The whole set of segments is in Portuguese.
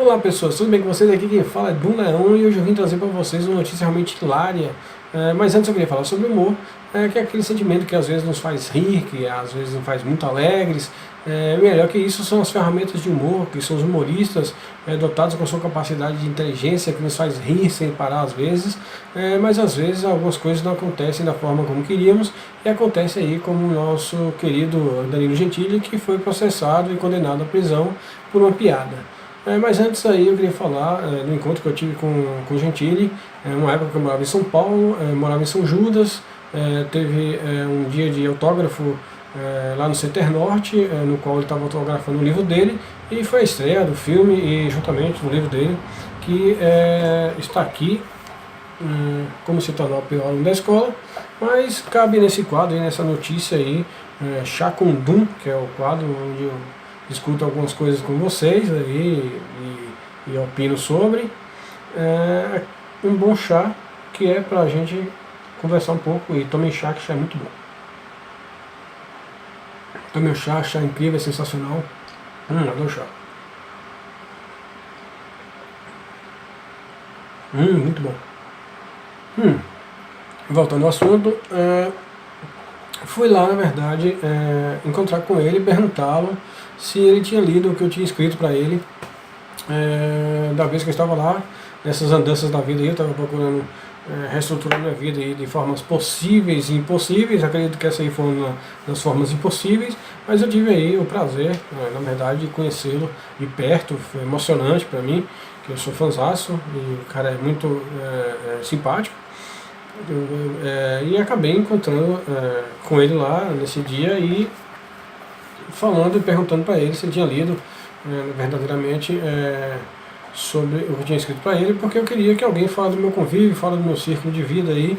Olá pessoas, tudo bem com vocês? Aqui quem fala é Du Leão e hoje eu vim trazer para vocês uma notícia realmente hilária. Mas antes eu queria falar sobre humor, que é aquele sentimento que às vezes nos faz rir, que às vezes nos faz muito alegres. Melhor que isso são as ferramentas de humor, que são os humoristas dotados com sua capacidade de inteligência, que nos faz rir sem parar às vezes, mas às vezes algumas coisas não acontecem da forma como queríamos, e acontece aí como o nosso querido Danilo Gentili, que foi processado e condenado à prisão por uma piada. Mas antes aí eu queria falar do encontro que eu tive com o Gentili, uma época que eu morava em São Paulo, morava em São Judas, teve um dia de autógrafo lá no Center Norte, no qual ele estava autografando o livro dele, e foi a estreia do filme e juntamente do livro dele, que está aqui, como se tornar o pior aluno da escola, mas cabe nesse quadro, aí, nessa notícia aí, Chá com Dum, que é o quadro onde eu discuto algumas coisas com vocês aí e opino sobre. Um bom chá que é pra gente conversar um pouco e tomem chá, que chá é muito bom. Tomem o chá, chá incrível, é sensacional. Adoro chá. Muito bom. Voltando ao assunto, fui lá, na verdade, encontrar com ele e perguntá-lo se ele tinha lido o que eu tinha escrito para ele da vez que eu estava lá, nessas andanças da vida. Eu estava procurando reestruturar minha vida aí de formas possíveis e impossíveis. Acredito que essa aí foi uma das formas impossíveis, mas eu tive aí o prazer, na verdade, de conhecê-lo de perto. Foi emocionante para mim, que eu sou fãzaço e o cara é muito simpático. E acabei encontrando com ele lá nesse dia e falando e perguntando para ele se ele tinha lido verdadeiramente sobre o que eu tinha escrito para ele, porque eu queria que alguém falasse do meu convívio, falasse do meu círculo de vida aí,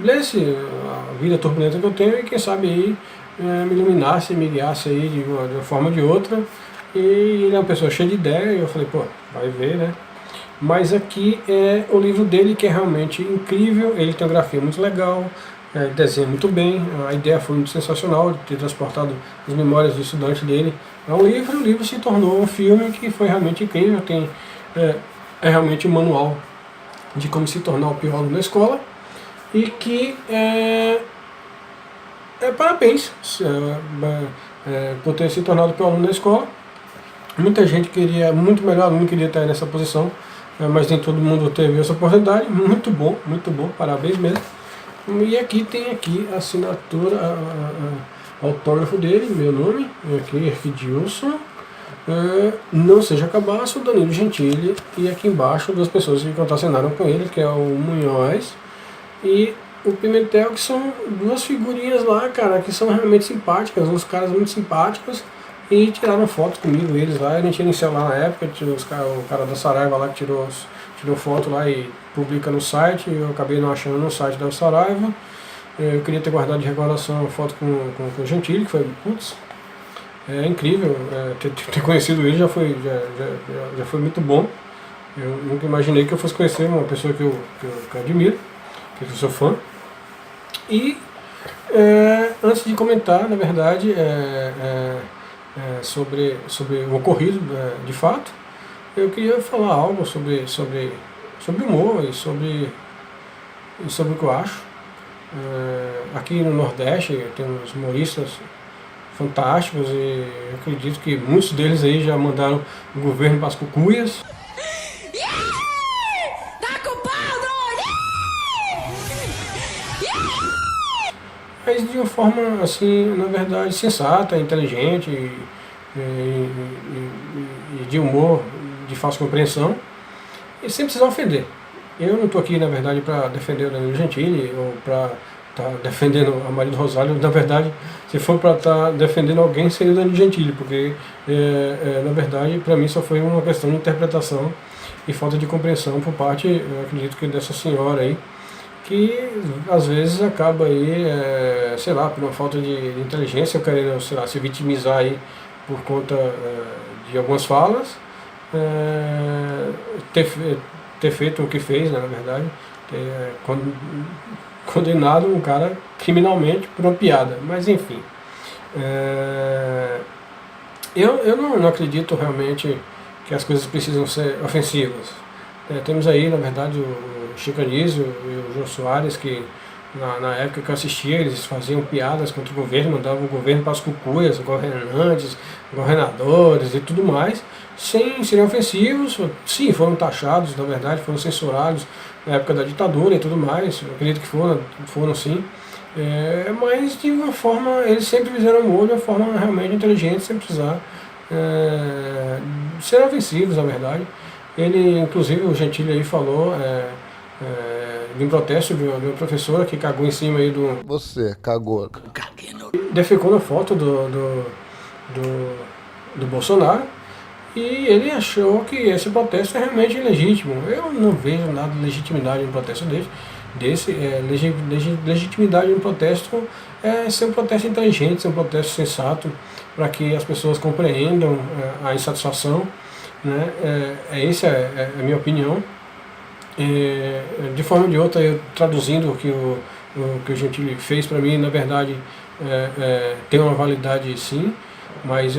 lesse a vida turbulenta que eu tenho e quem sabe aí me iluminasse, me guiasse aí de uma forma ou de outra. E ele é uma pessoa cheia de ideia e eu falei, pô, vai ver, né? Mas aqui é o livro dele, que é realmente incrível. Ele tem uma grafia muito legal, ele desenha muito bem, a ideia foi muito sensacional de ter transportado as memórias do estudante dele a um livro. O livro se tornou um filme que foi realmente incrível. Tem realmente um manual de como se tornar o pior aluno na escola, e que parabéns por ter se tornado o pior aluno na escola. Muita gente queria, muito melhor aluno, queria estar nessa posição, mas nem todo mundo teve essa oportunidade. Muito bom, parabéns mesmo. E aqui tem a assinatura, autógrafo dele, meu nome, aqui, Edilson, não seja cabaço, Danilo Gentili, e aqui embaixo duas pessoas que contracenaram com ele, que é o Munhoz e o Pimentel, que são duas figurinhas lá, cara, que são realmente simpáticas, uns caras muito simpáticos, e tiraram fotos comigo, eles lá. Eu não tinha nem celular na época, o cara da Saraiva lá que tirou foto lá e publica no site. Eu acabei não achando no site da Saraiva. Eu queria ter guardado de recordação a foto com o Gentili, que foi, putz, incrível. Ter conhecido ele já foi muito bom. Eu nunca imaginei que eu fosse conhecer uma pessoa que eu admiro, que eu sou fã. E antes de comentar, na verdade, sobre o ocorrido de fato, eu queria falar algo sobre humor e sobre o que eu acho. Aqui no Nordeste tem uns humoristas fantásticos e eu acredito que muitos deles aí já mandaram o governo para as cucuias. Mas de uma forma, assim, na verdade, sensata, inteligente e de humor, de fácil compreensão, e sem precisar ofender. Eu não estou aqui, na verdade, para defender o Danilo Gentili ou para estar defendendo a Maria do Rosário. Na verdade, se for para estar defendendo alguém, seria o Danilo Gentili, porque, na verdade, para mim só foi uma questão de interpretação e falta de compreensão por parte, eu acredito que dessa senhora aí, que às vezes acaba aí, sei lá, por uma falta de inteligência, querendo, sei lá, se vitimizar aí por conta de algumas falas, ter feito o que fez, né, na verdade, condenado um cara criminalmente por uma piada. Mas enfim, eu não acredito realmente que as coisas precisam ser ofensivas. Temos aí, na verdade, o Chico Anísio e o Jô Soares, que na época que eu assistia, eles faziam piadas contra o governo, mandavam o governo para as cucuias, governantes, governadores e tudo mais, sem serem ofensivos. Sim, foram taxados, na verdade, foram censurados na época da ditadura e tudo mais, eu acredito que foram sim. Mas de uma forma, eles sempre fizeram humor de uma forma realmente inteligente, sem precisar ser ofensivos, na verdade. Ele, inclusive, o Gentili aí falou de um protesto de uma professora que cagou em cima aí do... Você cagou. Defecou na foto do Bolsonaro, e ele achou que esse protesto é realmente ilegítimo. Eu não vejo nada de legitimidade em um protesto desse. Legitimidade em um protesto é ser um protesto inteligente, ser um protesto sensato, para que as pessoas compreendam a insatisfação, né? Essa é a minha opinião. De forma ou de outra, eu traduzindo o que o Gentili fez para mim, na verdade, tem uma validade sim, mas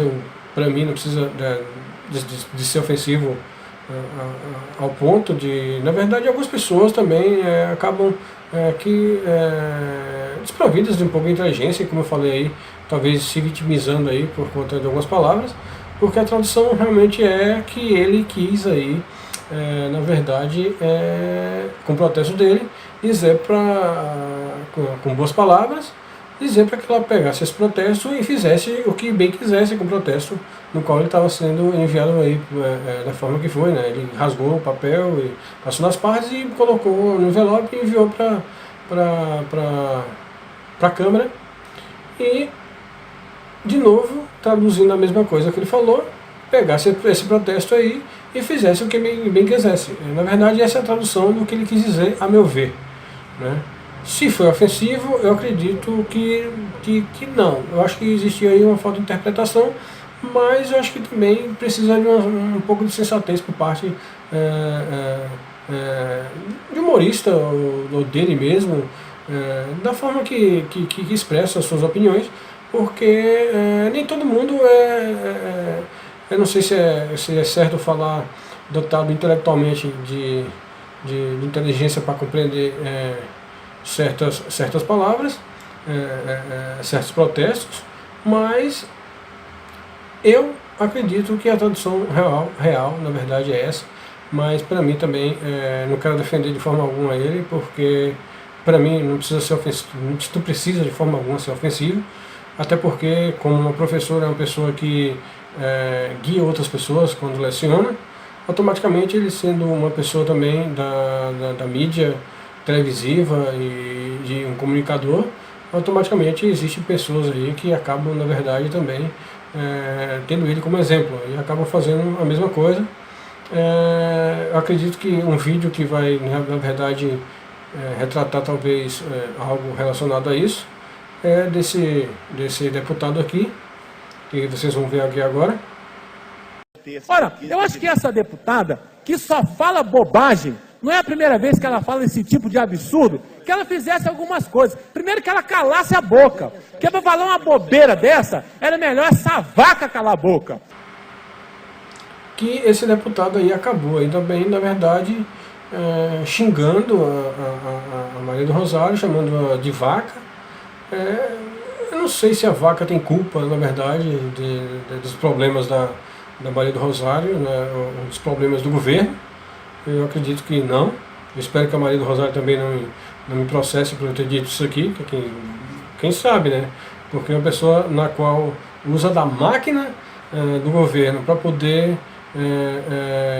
para mim não precisa de ser ofensivo ao ponto de, na verdade, algumas pessoas também acabam desprovidas de um pouco de inteligência, como eu falei aí, talvez se vitimizando aí por conta de algumas palavras, porque a tradução realmente é que ele quis aí, na verdade, com o protesto dele, dizer com boas palavras, dizer para que ela pegasse esse protesto e fizesse o que bem quisesse com o protesto no qual ele estava sendo enviado aí, da forma que foi, né? Ele rasgou o papel e passou nas partes e colocou no envelope e enviou para a Câmara. E, de novo, traduzindo a mesma coisa que ele falou, pegasse esse protesto aí e fizesse o que bem quisesse. Na verdade, essa é a tradução do que ele quis dizer, a meu ver, né? Se foi ofensivo, eu acredito que não. Eu acho que existia aí uma falta de interpretação, mas eu acho que também precisa de um pouco de sensatez por parte de humorista, ou dele mesmo, da forma que expressa as suas opiniões, porque nem todo mundo eu não sei se é certo falar dotado intelectualmente de inteligência para compreender certas palavras, certos protestos, mas eu acredito que a tradução real na verdade é essa, mas para mim também, não quero defender de forma alguma ele, porque para mim não precisa ser ofensivo, não precisa de forma alguma ser ofensivo, até porque, como uma professora é uma pessoa que guia outras pessoas quando leciona, automaticamente ele sendo uma pessoa também da mídia televisiva e de um comunicador, automaticamente existem pessoas aí que acabam, na verdade, também tendo ele como exemplo e acabam fazendo a mesma coisa. Eu acredito que um vídeo que vai, na verdade, retratar talvez algo relacionado a isso é desse deputado aqui, que vocês vão ver aqui agora. Ora, eu acho que essa deputada, que só fala bobagem, não é a primeira vez que ela fala esse tipo de absurdo, que ela fizesse algumas coisas. Primeiro que ela calasse a boca, porque para falar uma bobeira dessa, era melhor essa vaca calar a boca. Que esse deputado aí acabou aí também, na verdade, xingando a Maria do Rosário, chamando-a de vaca. Eu não sei se a vaca tem culpa, na verdade, dos problemas da Maria do Rosário, né, dos problemas do governo. Eu acredito que não. Eu espero que a Maria do Rosário também não me processe por eu ter dito isso aqui, que quem sabe, né? Porque é uma pessoa na qual usa da máquina do governo para poder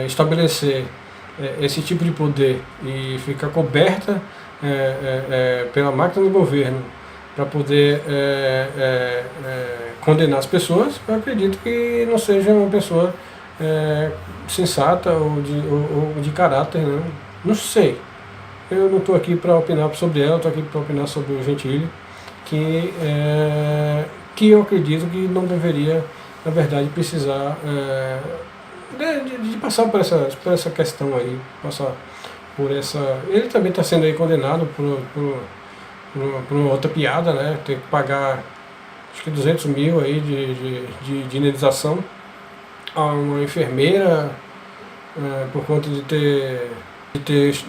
estabelecer esse tipo de poder e ficar coberta pela máquina do governo para poder condenar as pessoas. Eu acredito que não seja uma pessoa sensata ou de caráter, né? Não sei. Eu não estou aqui para opinar sobre ela, estou aqui para opinar sobre o Gentili, que eu acredito que não deveria, na verdade, precisar de passar por essa questão aí, passar por essa... Ele também está sendo aí condenado por uma outra piada, né? Ter que pagar acho que 200 mil aí de indenização a uma enfermeira por conta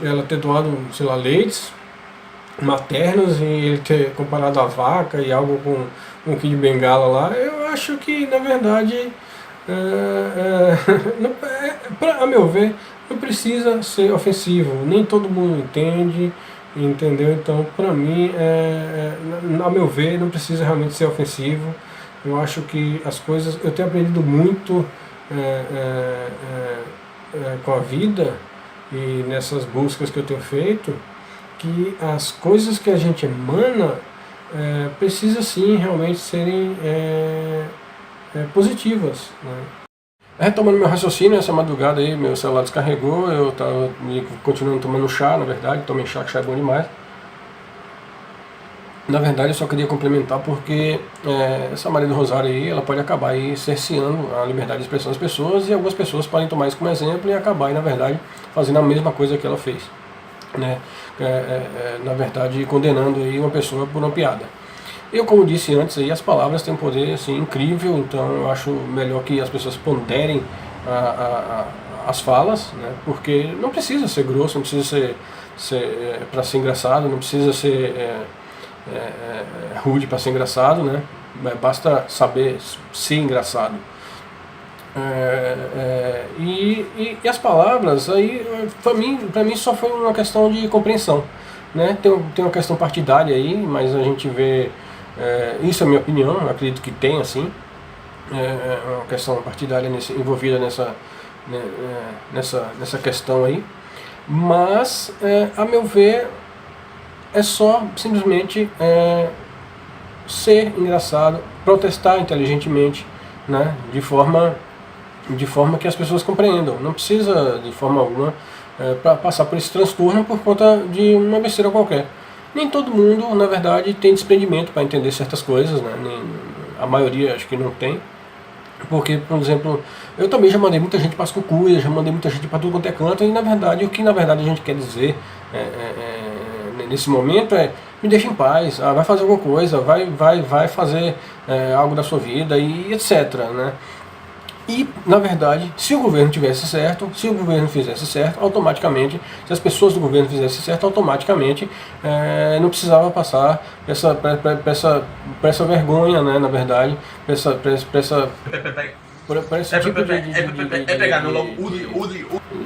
ela ter doado, sei lá, leites maternos e ele ter comparado a vaca e algo com um kit de bengala lá. Eu acho que, na verdade, a meu ver, não precisa ser ofensivo. Nem todo mundo entende, entendeu? Então, para mim, a meu ver, não precisa realmente ser ofensivo. Eu acho que as coisas... Eu tenho aprendido muito com a vida e nessas buscas que eu tenho feito, que as coisas que a gente emana precisa sim realmente serem positivas, né? Retomando meu raciocínio, essa madrugada aí meu celular descarregou, eu estava continuando tomando chá, na verdade, tomei chá, que chá é bom demais. Na verdade eu só queria complementar porque essa Maria do Rosário aí, ela pode acabar aí cerceando a liberdade de expressão das pessoas, e algumas pessoas podem tomar isso como exemplo e acabar aí, na verdade, fazendo a mesma coisa que ela fez, né? Na verdade, condenando aí uma pessoa por uma piada. Eu, como disse antes, aí, as palavras têm um poder assim, incrível, então eu acho melhor que as pessoas ponderem as falas, né? Porque não precisa ser grosso, não precisa ser para ser engraçado, não precisa ser rude para ser engraçado, né? Basta saber ser engraçado. E as palavras, aí, para mim só foi uma questão de compreensão, né? Tem uma questão partidária aí, mas a gente vê, isso é a minha opinião, acredito que tem assim, uma questão partidária envolvida nessa questão aí, mas a meu ver é só simplesmente ser engraçado, protestar inteligentemente, né? De forma que as pessoas compreendam. Não precisa, de forma alguma, passar por esse transtorno por conta de uma besteira qualquer. Nem todo mundo, na verdade, tem desprendimento para entender certas coisas, né? A maioria acho que não tem. Porque, por exemplo, eu também já mandei muita gente para as cucuias, já mandei muita gente para tudo quanto é canto, e na verdade, o que na verdade a gente quer dizer nesse momento me deixa em paz, vai fazer alguma coisa, vai fazer algo da sua vida e etc, né? E, na verdade, se o governo tivesse certo, se o governo fizesse certo, automaticamente, se as pessoas do governo fizessem certo, automaticamente não precisava passar por essa vergonha, né, na verdade, por esse tipo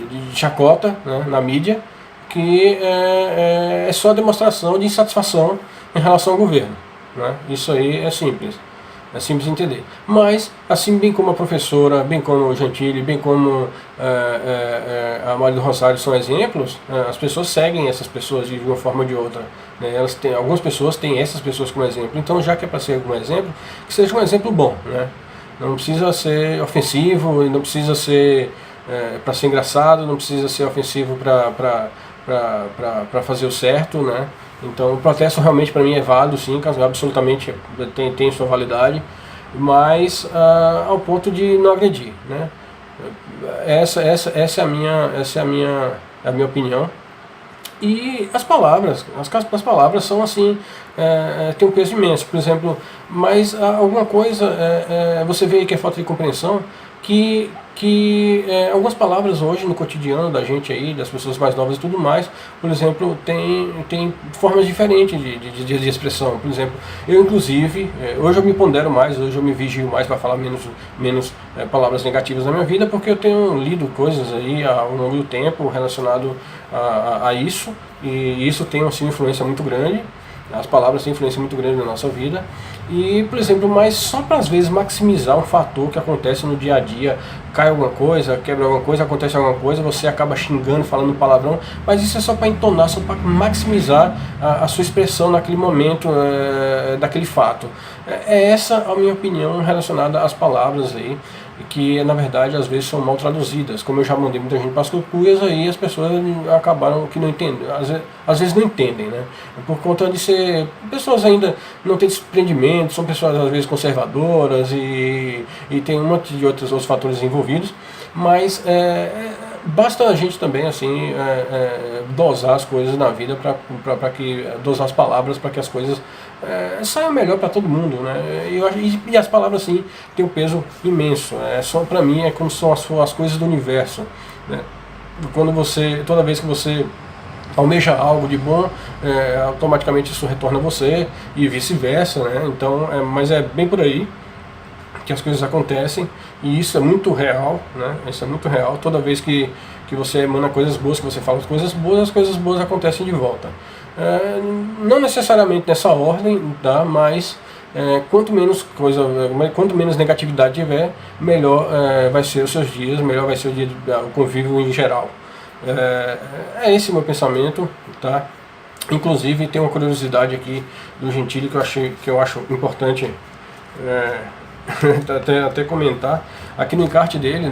de chacota, né, na mídia, que é só demonstração de insatisfação em relação ao governo, né? Isso aí é simples. É simples de entender. Mas, assim bem como a professora, bem como o Gentili, bem como a Maria do Rosário são exemplos, as pessoas seguem essas pessoas de uma forma ou de outra, né? Algumas pessoas têm essas pessoas como exemplo. Então, já que é para ser algum exemplo, que seja um exemplo bom, né? Não precisa ser ofensivo, não precisa ser para ser engraçado, não precisa ser ofensivo para fazer o certo, né? Então o protesto realmente para mim é válido, sim, absolutamente tem sua validade, mas ao ponto de não agredir, né? Essa é a minha opinião. E as palavras são assim, tem um peso imenso, por exemplo, mas alguma coisa, você vê aí que é falta de compreensão, que algumas palavras hoje no cotidiano da gente aí, das pessoas mais novas e tudo mais, por exemplo, tem formas diferentes de expressão. Por exemplo, eu inclusive, hoje eu me pondero mais, hoje eu me vigio mais para falar menos palavras negativas na minha vida, porque eu tenho lido coisas aí ao longo do tempo relacionado a isso, e isso tem assim, uma influência muito grande. As palavras têm influência muito grande na nossa vida. E, por exemplo, mas só para às vezes maximizar um fator que acontece no dia a dia, cai alguma coisa, quebra alguma coisa, acontece alguma coisa, você acaba xingando, falando palavrão, mas isso é só para entonar, só para maximizar a sua expressão naquele momento, daquele fato. É essa a minha opinião relacionada às palavras aí, que na verdade às vezes são mal traduzidas. Como eu já mandei muita gente para as cucuias, aí as pessoas acabaram que não entendem, às vezes não entendem, né? Por conta de ser pessoas ainda não têm desprendimento, são pessoas às vezes conservadoras e tem um monte de outros fatores envolvidos, mas basta a gente também assim dosar as coisas na vida, dosar as palavras para que as coisas sai o melhor para todo mundo, né? E as palavras, sim, têm um peso imenso. Para mim, é como são as coisas do universo, né? Toda vez que você almeja algo de bom, automaticamente isso retorna a você e vice-versa, né? Então, mas é bem por aí que as coisas acontecem, e isso é muito real, né? Isso é muito real. Toda vez que você emana coisas boas, que você fala as coisas boas acontecem de volta. Não necessariamente nessa ordem, tá? Mas quanto menos negatividade tiver, melhor vai ser os seus dias, melhor vai ser o convívio em geral. É esse o meu pensamento, tá? Inclusive tem uma curiosidade aqui do Gentili que eu acho importante até comentar. Aqui no encarte dele,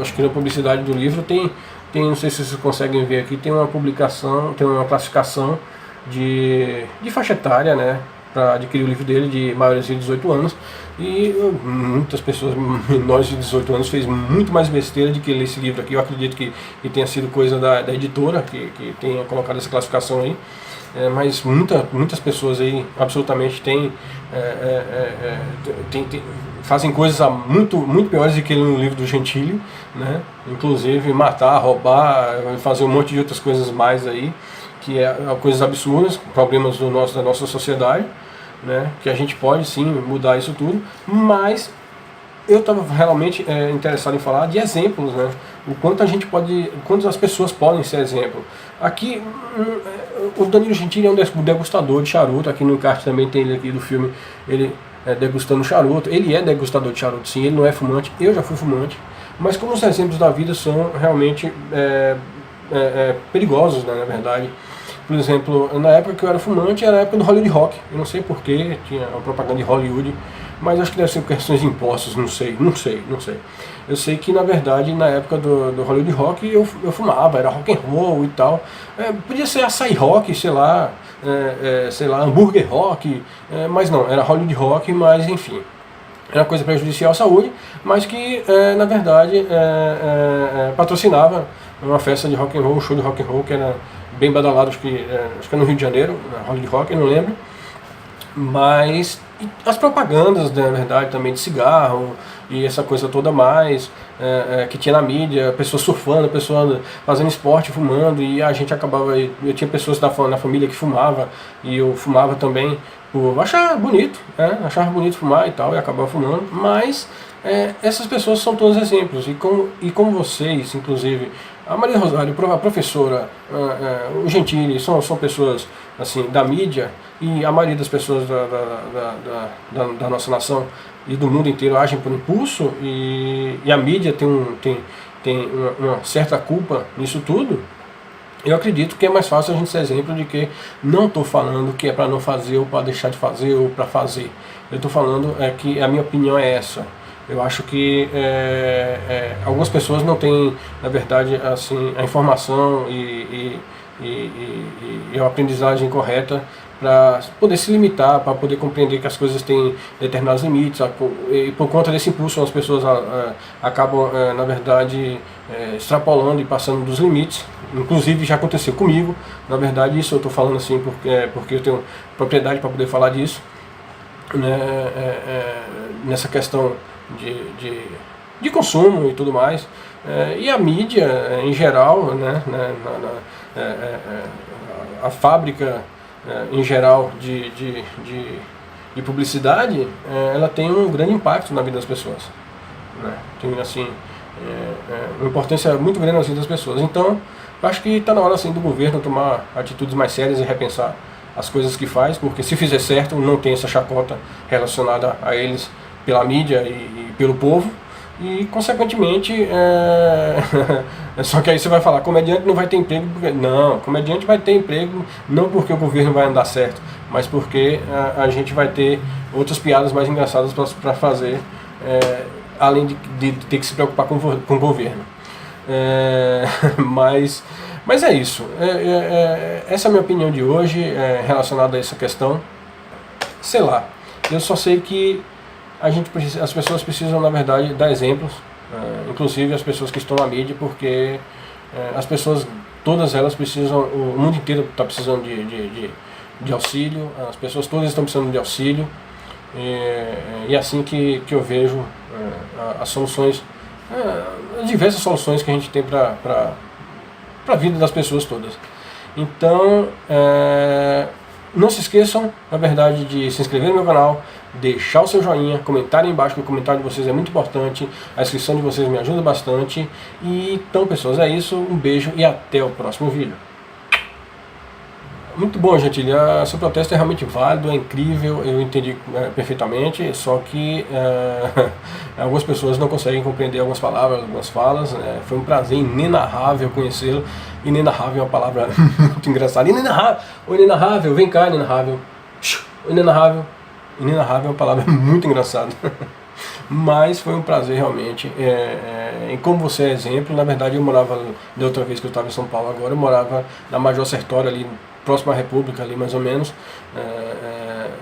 acho que na publicidade do livro tem, não sei se vocês conseguem ver aqui, tem uma publicação, tem uma classificação de faixa etária, né, para adquirir o livro dele, de maiores de 18 anos, e muitas pessoas menores de 18 anos fez muito mais besteira de que ler esse livro aqui. Eu acredito que tenha sido coisa da editora que tenha colocado essa classificação aí. Mas muitas pessoas aí absolutamente fazem coisas muito piores do que no livro do Gentili, né? Inclusive matar, roubar, fazer um monte de outras coisas mais aí, que coisas absurdas, problemas da nossa sociedade, né? Que a gente pode sim mudar isso tudo, mas eu estava realmente interessado em falar de exemplos, né? O quanto as pessoas podem ser exemplo. Aqui, o Danilo Gentili é um degustador de charuto. Aqui no encarte também tem ele aqui do filme, ele degustando charuto. Ele é degustador de charuto, sim, ele não é fumante. Eu já fui fumante, mas como os exemplos da vida são realmente perigosos, né, na verdade. Por exemplo, na época que eu era fumante, era a época do Hollywood Rock. Eu não sei porquê, tinha uma propaganda de Hollywood, mas acho que deve ser questões de impostos, não sei. Eu sei que, na verdade, na época do Hollywood Rock, eu fumava, era rock and roll e tal. Podia ser açaí rock, sei lá, hambúrguer rock, mas não, era Hollywood Rock, mas enfim. Era coisa prejudicial à saúde, mas que, na verdade, patrocinava uma festa de rock and roll, um show de rock and roll, que era bem badalado, acho que é no Rio de Janeiro, na Hollywood Rock, eu não lembro. Mas as propagandas, né, na verdade, também de cigarro e essa coisa toda mais, que tinha na mídia, pessoas surfando, pessoas fazendo esporte, fumando, e a gente acabava, eu tinha pessoas na família que fumava, e eu fumava também por achar bonito, achava bonito fumar e tal, e acabava fumando, mas essas pessoas são todos exemplos, e como vocês, inclusive, a Maria Rosário, a professora, o Gentili, são pessoas assim, da mídia, e a maioria das pessoas da nossa nação e do mundo inteiro agem por impulso, e a mídia tem uma certa culpa nisso tudo. Eu acredito que é mais fácil a gente ser exemplo de que não estou falando que é para não fazer, ou para deixar de fazer, ou para fazer. Eu estou falando que a minha opinião é essa. Eu acho que algumas pessoas não têm, na verdade, assim, a informação e a aprendizagem correta para poder se limitar, para poder compreender que as coisas têm determinados limites, e por conta desse impulso as pessoas acabam, na verdade, extrapolando e passando dos limites. Inclusive já aconteceu comigo, na verdade isso eu estou falando assim porque eu tenho propriedade para poder falar disso, né, nessa questão de consumo e tudo mais, e a mídia em geral, né, a fábrica em geral de publicidade, ela tem um grande impacto na vida das pessoas, né? Tem assim, uma importância muito grande na vida das pessoas. Então, eu acho que está na hora assim, do governo tomar atitudes mais sérias e repensar as coisas que faz, porque se fizer certo, não tem essa chacota relacionada a eles pela mídia e pelo povo, e consequentemente só que aí você vai falar, comediante não vai ter emprego, não, comediante vai ter emprego não porque o governo vai andar certo, mas porque a gente vai ter outras piadas mais engraçadas para fazer, além de ter que se preocupar com o governo. Mas é isso, essa é a minha opinião de hoje relacionada a essa questão. Sei lá, eu só sei que as pessoas precisam, na verdade, dar exemplos, inclusive as pessoas que estão na mídia, porque as pessoas, todas elas precisam, o mundo inteiro está precisando de auxílio, as pessoas todas estão precisando de auxílio, e é assim que eu vejo as soluções, as diversas soluções que a gente tem para a vida das pessoas todas. Então, não se esqueçam, na verdade, de se inscrever no meu canal, deixar o seu joinha, comentar aí embaixo, que o comentário de vocês é muito importante, a inscrição de vocês me ajuda bastante. E então, pessoas, é isso, um beijo e até o próximo vídeo. Muito bom, gente, seu protesto é realmente válido, é incrível, eu entendi perfeitamente, só que algumas pessoas não conseguem compreender algumas palavras, algumas falas. Foi um prazer inenarrável conhecê-lo. Inenarrável é uma palavra muito engraçada. Inenarrável, vem cá, inenarrável. Inenarrável. Inenarrável é uma palavra muito engraçada. Mas foi um prazer realmente. E como você é exemplo, na verdade eu morava, da outra vez que eu estava em São Paulo agora, eu morava na Major Sertório, ali próximo à República, ali mais ou menos,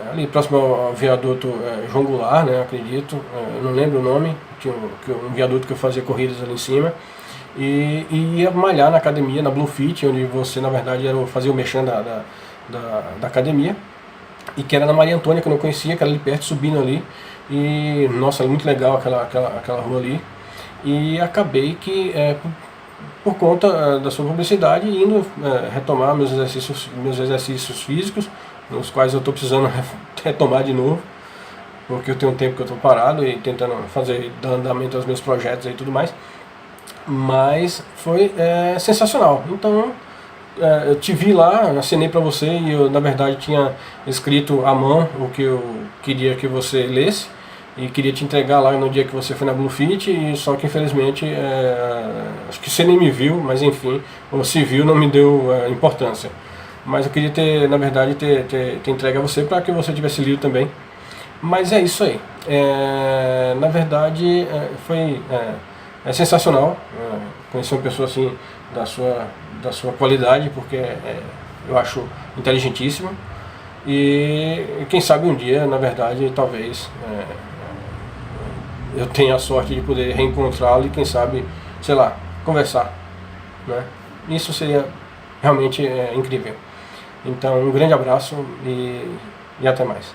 ali próximo ao viaduto João Goulart, né, acredito, eu não lembro o nome, tinha um viaduto que eu fazia corridas ali em cima, e ia malhar na academia, na Blue Fit, onde você na verdade fazia o merchan da academia, e que era na Maria Antônia, que eu não conhecia, que era ali perto, subindo ali, e nossa, muito legal aquela rua ali, e acabei que por conta da sua publicidade, indo retomar meus exercícios físicos, nos quais eu estou precisando retomar de novo, porque eu tenho um tempo que eu estou parado e tentando dar andamento aos meus projetos e tudo mais. Mas foi sensacional. Então eu te vi lá, assinei para você e eu na verdade tinha escrito à mão o que eu queria que você lesse. E queria te entregar lá no dia que você foi na Blue Fit, e só que infelizmente, acho que você nem me viu, mas enfim, ou se viu não me deu importância. Mas eu queria na verdade, ter entregue a você para que você tivesse lido também. Mas é isso aí. Na verdade, foi sensacional conhecer uma pessoa assim, da sua qualidade, porque eu acho inteligentíssimo. E quem sabe um dia, na verdade, talvez eu tenha a sorte de poder reencontrá-lo e quem sabe, sei lá, conversar, né? Isso seria realmente incrível. Então, um grande abraço e até mais.